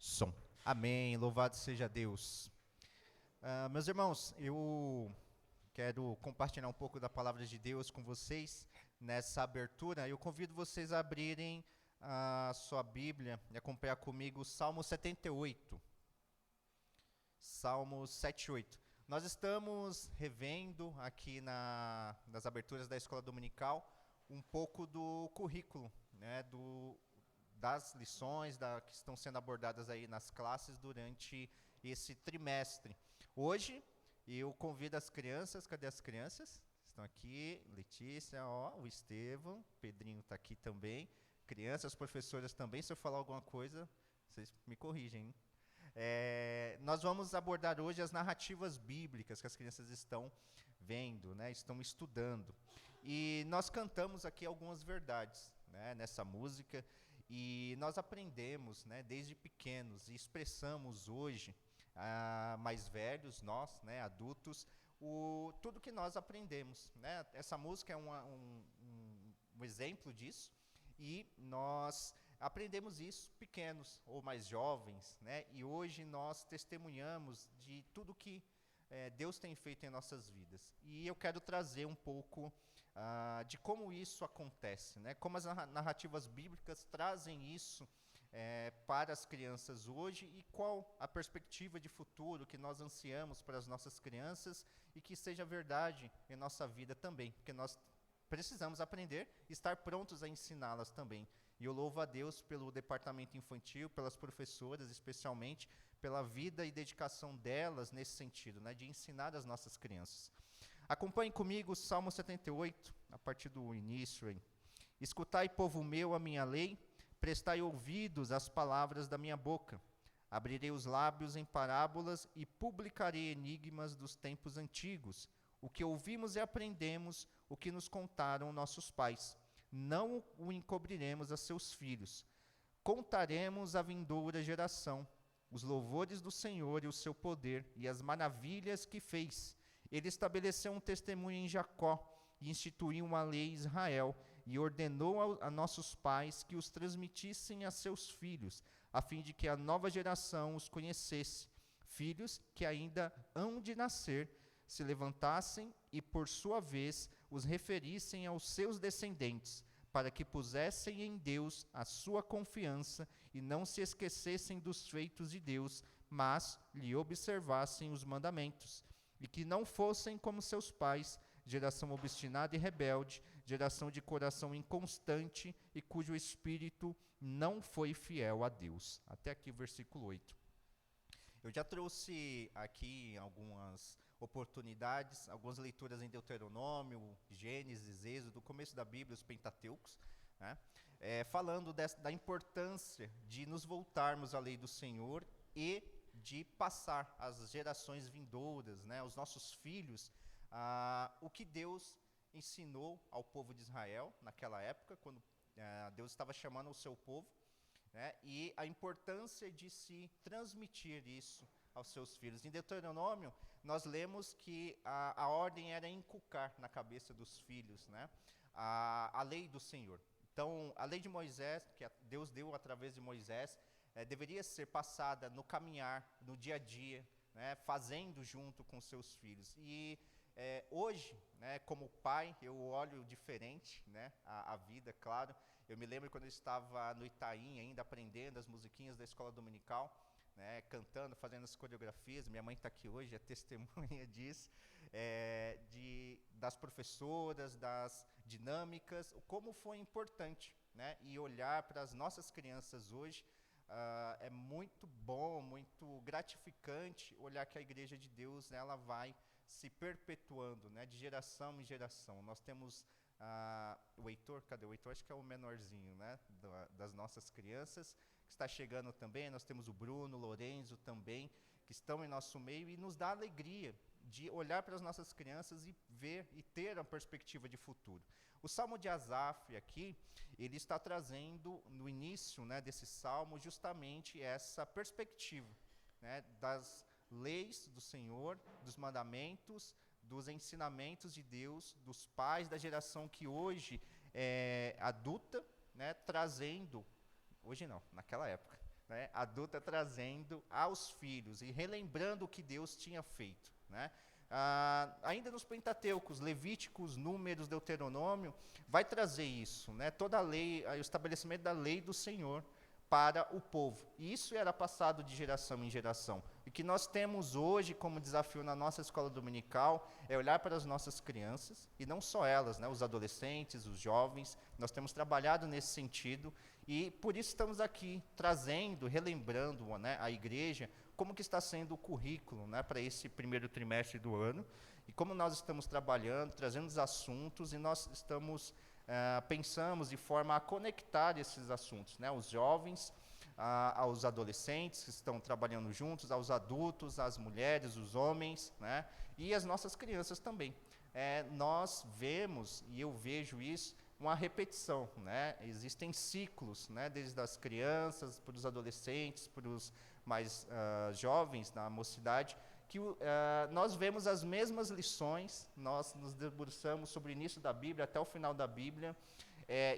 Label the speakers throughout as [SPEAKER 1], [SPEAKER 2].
[SPEAKER 1] Som. Amém. Louvado seja Deus. Meus irmãos, eu quero compartilhar um pouco da palavra de Deus com vocês nessa abertura. Eu convido vocês a abrirem a sua Bíblia e acompanhar comigo o Salmo 78. Salmo 78. Nós estamos revendo aqui nas aberturas da Escola Dominical um pouco do currículo, né, das lições que estão sendo abordadas aí nas classes durante esse trimestre. Hoje, eu convido as crianças, cadê as crianças? Estão aqui, Letícia, o Estevão, Pedrinho está aqui também, crianças, professoras também, se eu falar alguma coisa, vocês me corrigem, hein? Nós vamos abordar hoje as narrativas bíblicas que as crianças estão vendo, né, estão estudando. E nós cantamos aqui algumas verdades, né, nessa música, e nós aprendemos, né, desde pequenos e expressamos hoje, mais velhos, nós, né, adultos, tudo que nós aprendemos, né? Essa música é um exemplo disso, e nós aprendemos isso pequenos ou mais jovens, né? E hoje nós testemunhamos de tudo que Deus tem feito em nossas vidas. E eu quero trazer um pouco de como isso acontece, né? Como as narrativas bíblicas trazem isso para as crianças hoje e qual a perspectiva de futuro que nós ansiamos para as nossas crianças e que seja verdade em nossa vida também, porque nós precisamos aprender e estar prontos a ensiná-las também. E eu louvo a Deus pelo departamento infantil, pelas professoras, especialmente, pela vida e dedicação delas nesse sentido, né, de ensinar as nossas crianças. Acompanhe comigo o Salmo 78, a partir do início. Hein? Escutai, povo meu, a minha lei, prestai ouvidos às palavras da minha boca. Abrirei os lábios em parábolas e publicarei enigmas dos tempos antigos. O que ouvimos e aprendemos, o que nos contaram nossos pais. Não o encobriremos a seus filhos. Contaremos à vindoura geração os louvores do Senhor e o seu poder e as maravilhas que fez. Ele estabeleceu um testemunho em Jacó e instituiu uma lei em Israel e ordenou a nossos pais que os transmitissem a seus filhos, a fim de que a nova geração os conhecesse. Filhos que ainda hão de nascer, se levantassem e, por sua vez, os referissem aos seus descendentes, para que pusessem em Deus a sua confiança e não se esquecessem dos feitos de Deus, mas lhe observassem os mandamentos, e que não fossem como seus pais, geração obstinada e rebelde, geração de coração inconstante e cujo espírito não foi fiel a Deus. Até aqui o versículo 8. Eu já trouxe aqui algumas oportunidades, algumas leituras em Deuteronômio, Gênesis, Êxodo, do começo da Bíblia, os Pentateucos, né? Falando da importância de nos voltarmos à lei do Senhor e de passar às gerações vindouras, né, aos nossos filhos, o que Deus ensinou ao povo de Israel naquela época, quando Deus estava chamando o seu povo, né, e a importância de se transmitir isso aos seus filhos. Em Deuteronômio, nós lemos que a ordem era inculcar na cabeça dos filhos, né, a lei do Senhor. Então, a lei de Moisés, que Deus deu através de Moisés, deveria ser passada no caminhar, no dia a dia, né, fazendo junto com seus filhos. E hoje, né, como pai, eu olho diferente, né, a vida, claro. Eu me lembro quando eu estava no Itaim, ainda aprendendo as musiquinhas da escola dominical, né, cantando, fazendo as coreografias. Minha mãe está aqui hoje, é testemunha disso, das professoras, das dinâmicas, como foi importante, né, e olhar para as nossas crianças hoje. É muito bom, muito gratificante olhar que a Igreja de Deus, né, ela vai se perpetuando, né, de geração em geração. Nós temos o Heitor, cadê o Heitor? Acho que é o menorzinho, né, das nossas crianças, que está chegando também. Nós temos o Bruno, o Lorenzo também, que estão em nosso meio, e nos dá alegria de olhar para as nossas crianças e ver e ter a perspectiva de futuro. O Salmo de Asaf aqui, ele está trazendo no início, né, desse salmo justamente essa perspectiva, né, das leis do Senhor, dos mandamentos, dos ensinamentos de Deus, dos pais da geração que hoje é adulta, né, trazendo, hoje não, naquela época, né, adulta trazendo aos filhos e relembrando o que Deus tinha feito, né? Ainda nos Pentateucos, Levíticos, Números, Deuteronômio, vai trazer isso, né? Toda a lei, o estabelecimento da lei do Senhor para o povo. E isso era passado de geração em geração. O que nós temos hoje como desafio na nossa escola dominical é olhar para as nossas crianças, e não só elas, né, os adolescentes, os jovens. Nós temos trabalhado nesse sentido, e por isso estamos aqui trazendo, relembrando, né, a igreja, como que está sendo o currículo, né, para esse primeiro trimestre do ano, e como nós estamos trabalhando, trazendo os assuntos, e nós estamos pensamos de forma a conectar esses assuntos, né, os jovens, aos adolescentes que estão trabalhando juntos, aos adultos, às mulheres, os homens, né, e as nossas crianças também. Nós vemos, e eu vejo isso, uma repetição, né, existem ciclos, né, desde as crianças, para os adolescentes, para os mais jovens, na mocidade, que nós vemos as mesmas lições, nós nos debruçamos sobre o início da Bíblia até o final da Bíblia,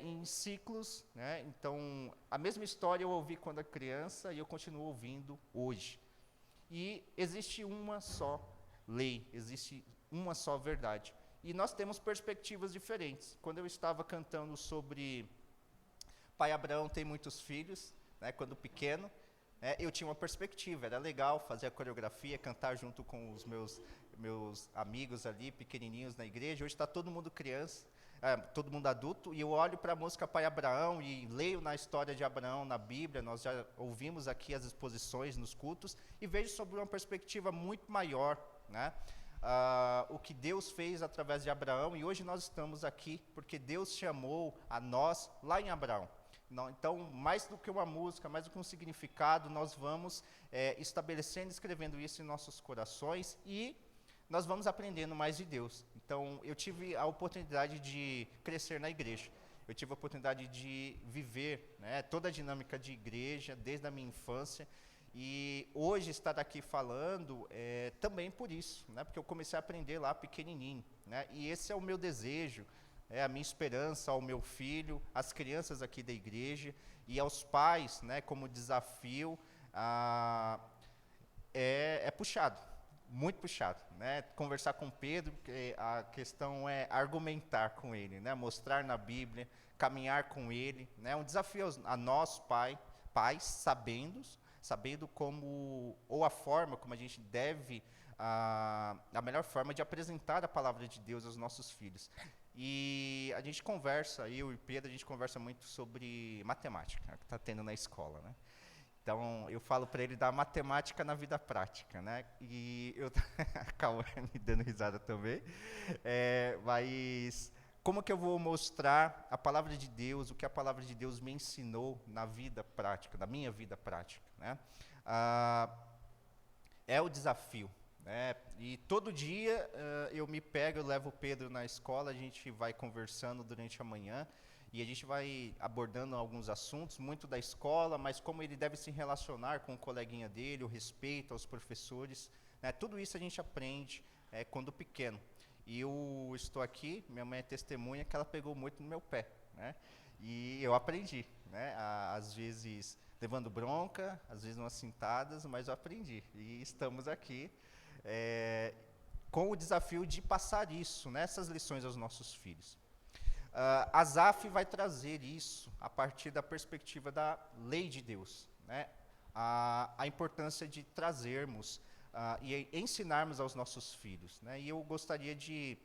[SPEAKER 1] em ciclos, né? Então, a mesma história eu ouvi quando era criança e eu continuo ouvindo hoje. E existe uma só lei, existe uma só verdade. E nós temos perspectivas diferentes. Quando eu estava cantando sobre Pai Abraão tem muitos filhos, né, quando pequeno, eu tinha uma perspectiva, era legal fazer a coreografia, cantar junto com os meus amigos ali, pequenininhos na igreja. Hoje está todo mundo criança, todo mundo adulto, e eu olho para a música Pai Abraão e leio na história de Abraão na Bíblia, nós já ouvimos aqui as exposições nos cultos, e vejo sobre uma perspectiva muito maior, né? O que Deus fez através de Abraão, e hoje nós estamos aqui porque Deus chamou a nós lá em Abraão. Então, mais do que uma música, mais do que um significado, nós vamos estabelecendo, escrevendo isso em nossos corações, e nós vamos aprendendo mais de Deus. Então, eu tive a oportunidade de crescer na igreja. Eu tive a oportunidade de viver, né, toda a dinâmica de igreja, desde a minha infância. E hoje estar aqui falando também por isso, né, porque eu comecei a aprender lá pequenininho, né, e esse é o meu desejo, a minha esperança ao meu filho, às crianças aqui da igreja e aos pais, né, como desafio, é puxado, muito puxado, né? Conversar com Pedro, a questão é argumentar com ele, né? Mostrar na Bíblia, caminhar com ele, né? Um desafio a nós, pais, sabendo como, ou a forma como a gente deve, a melhor forma de apresentar a palavra de Deus aos nossos filhos. E a gente conversa, eu e Pedro, a gente conversa muito sobre matemática, que está tendo na escola, né? Então, eu falo para ele da matemática na vida prática, né? E eu acabo me dando risada também. Mas como que eu vou mostrar a palavra de Deus, o que a palavra de Deus me ensinou na vida prática, na minha vida prática, né? É o desafio. E todo dia eu me pego, eu levo o Pedro na escola, a gente vai conversando durante a manhã, e a gente vai abordando alguns assuntos, muito da escola, mas como ele deve se relacionar com o coleguinha dele, o respeito aos professores, né, tudo isso a gente aprende quando pequeno. E eu estou aqui, minha mãe é testemunha que ela pegou muito no meu pé, né, e eu aprendi, né, às vezes levando bronca, às vezes umas cintadas, mas eu aprendi, e estamos aqui com o desafio de passar isso, né, essas lições aos nossos filhos. Asaf vai trazer isso a partir da perspectiva da lei de Deus, né, a importância de trazermos e ensinarmos aos nossos filhos, né, e eu gostaria de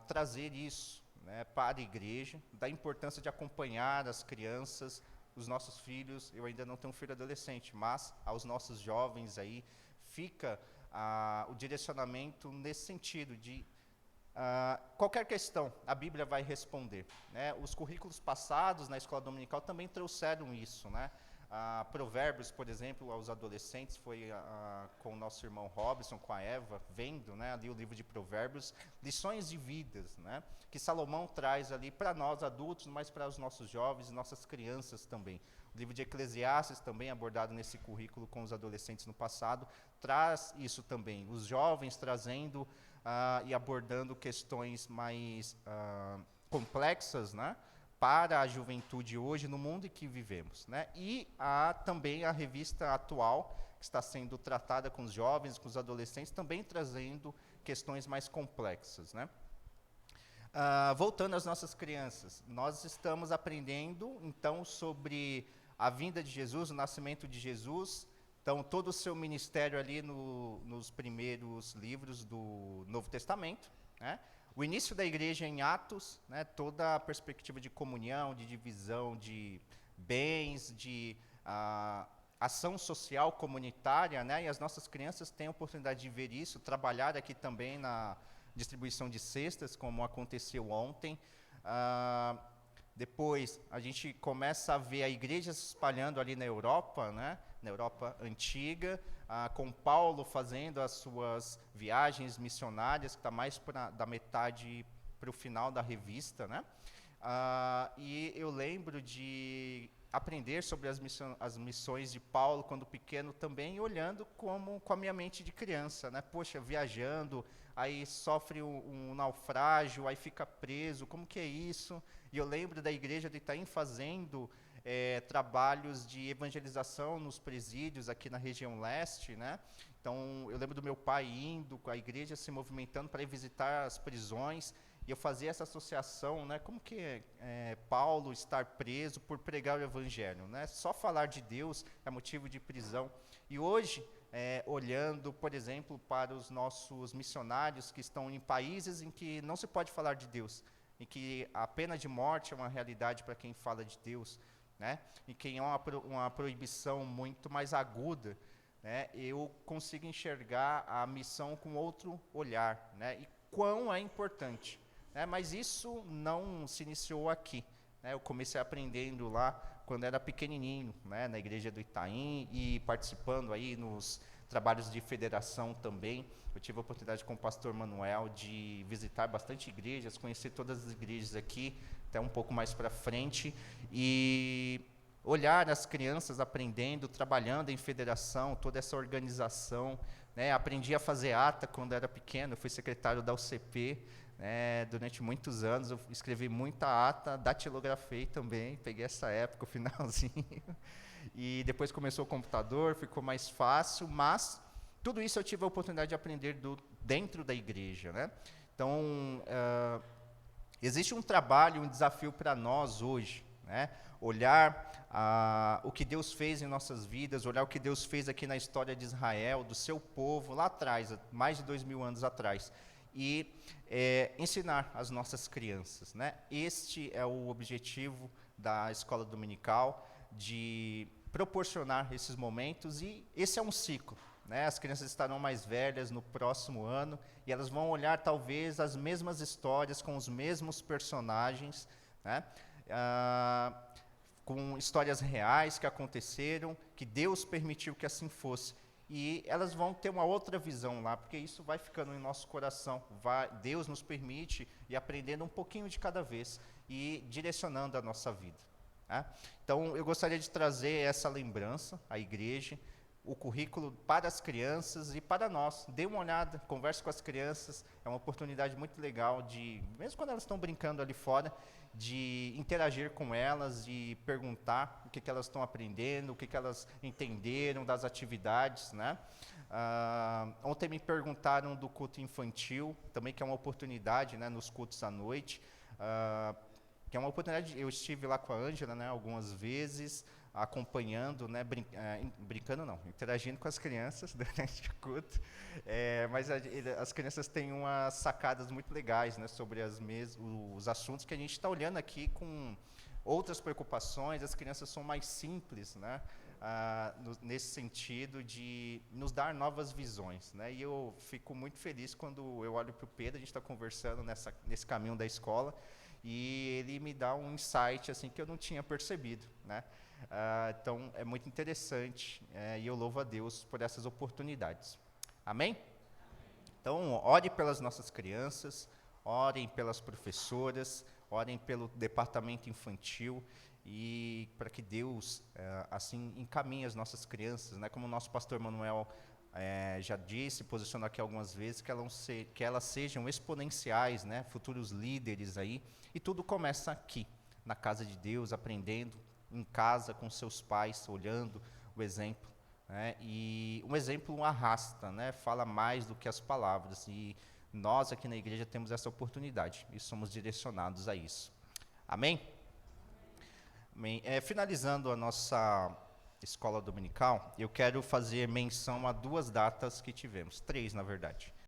[SPEAKER 1] trazer isso, né, para a igreja, da importância de acompanhar as crianças, os nossos filhos. Eu ainda não tenho um filho adolescente, mas aos nossos jovens aí fica o direcionamento nesse sentido de qualquer questão, a Bíblia vai responder, né? Os currículos passados na escola dominical também trouxeram isso, né? Provérbios, por exemplo, aos adolescentes, foi com o nosso irmão Robson, com a Eva, vendo, né, ali o livro de Provérbios, lições de vidas, né, que Salomão traz ali para nós adultos, mas para os nossos jovens e nossas crianças também. O livro de Eclesiastes, também abordado nesse currículo com os adolescentes no passado, traz isso também. Os jovens trazendo e abordando questões mais complexas, né, para a juventude hoje, no mundo em que vivemos, né? E há também a revista atual, que está sendo tratada com os jovens, com os adolescentes, também trazendo questões mais complexas, né? Voltando às nossas crianças, nós estamos aprendendo, então, sobre a vinda de Jesus, o nascimento de Jesus, então, todo o seu ministério ali nos primeiros livros do Novo Testamento, né? O início da igreja em Atos, né? Toda a perspectiva de comunhão, de divisão de bens, de ação social comunitária, né? E as nossas crianças têm a oportunidade de ver isso, trabalhar aqui também na distribuição de cestas, como aconteceu ontem. Depois, a gente começa a ver a igreja se espalhando ali na Europa, né? Na Europa antiga, com Paulo fazendo as suas viagens missionárias, que está mais da metade para o final da revista, né? E eu lembro de aprender sobre as missões de Paulo quando pequeno também, olhando com a minha mente de criança, né? Poxa, viajando, aí sofre um naufrágio, aí fica preso, como que é isso? E eu lembro da igreja de Itaim fazendo trabalhos de evangelização nos presídios aqui na região leste, né? Então, eu lembro do meu pai indo, com a igreja se movimentando para ir visitar as prisões, e eu fazia essa associação, né? Como que Paulo estar preso por pregar o evangelho, né? Só falar de Deus é motivo de prisão. E hoje, olhando, por exemplo, para os nossos missionários que estão em países em que não se pode falar de Deus, em que a pena de morte é uma realidade para quem fala de Deus, né? E quem é uma proibição muito mais aguda, né? Eu consigo enxergar a missão com outro olhar, né? E quão é importante, né? Mas isso não se iniciou aqui, né? Eu comecei aprendendo lá quando era pequenininho, né? Na igreja do Itaim, e participando aí nos trabalhos de federação também. Eu tive a oportunidade com o pastor Manuel de visitar bastante igrejas, conhecer todas as igrejas aqui, até um pouco mais para frente, e olhar as crianças aprendendo, trabalhando em federação, toda essa organização, né? Aprendi a fazer ata quando era pequeno, eu fui secretário da UCP, né? Durante muitos anos, eu escrevi muita ata, datilografei também, peguei essa época, o finalzinho, e depois começou o computador, ficou mais fácil, mas tudo isso eu tive a oportunidade de aprender dentro da igreja, né? Então, existe um trabalho, um desafio para nós hoje, né? Olhar o que Deus fez em nossas vidas, olhar o que Deus fez aqui na história de Israel, do seu povo, lá atrás, mais de 2000 anos atrás, e ensinar as nossas crianças, né? Este é o objetivo da escola dominical, de proporcionar esses momentos, e esse é um ciclo, né? As crianças estarão mais velhas no próximo ano, e elas vão olhar talvez as mesmas histórias, com os mesmos personagens, né? Com histórias reais que aconteceram, que Deus permitiu que assim fosse. E elas vão ter uma outra visão lá, porque isso vai ficando em nosso coração. Deus nos permite ir aprendendo um pouquinho de cada vez e direcionando a nossa vida, né? Então, eu gostaria de trazer essa lembrança à igreja, o currículo para as crianças e para nós. Dê uma olhada, converse com as crianças, é uma oportunidade muito legal de, mesmo quando elas estão brincando ali fora, de interagir com elas, de perguntar o que elas estão aprendendo, o que elas entenderam das atividades, né? Ontem me perguntaram do culto infantil, também que é uma oportunidade, né, nos cultos à noite, que é uma oportunidade. Eu estive lá com a Ângela, né, algumas vezes, acompanhando, né, brincando não, interagindo com as crianças durante o culto, mas as crianças têm umas sacadas muito legais, né, sobre os assuntos que a gente está olhando aqui com outras preocupações. As crianças são mais simples, né, nesse sentido de nos dar novas visões, né, e eu fico muito feliz quando eu olho para o Pedro, a gente está conversando nesse caminho da escola, e ele me dá um insight assim que eu não tinha percebido, né? Então, é muito interessante, e eu louvo a Deus por essas oportunidades. Amém? Então, ore pelas nossas crianças, orem pelas professoras, orem pelo departamento infantil, e para que Deus, assim, encaminhe as nossas crianças, né? Como o nosso pastor Manuel já disse, posicionou aqui algumas vezes, que elas sejam exponenciais, né? Futuros líderes aí, e tudo começa aqui, na casa de Deus, aprendendo em casa com seus pais, olhando o exemplo, né? E um exemplo arrasta, né? Fala mais do que as palavras. E nós aqui na igreja temos essa oportunidade e somos direcionados a isso. Amém? Amém. Finalizando a nossa escola dominical, eu quero fazer menção a 2 datas que tivemos, 3 na verdade.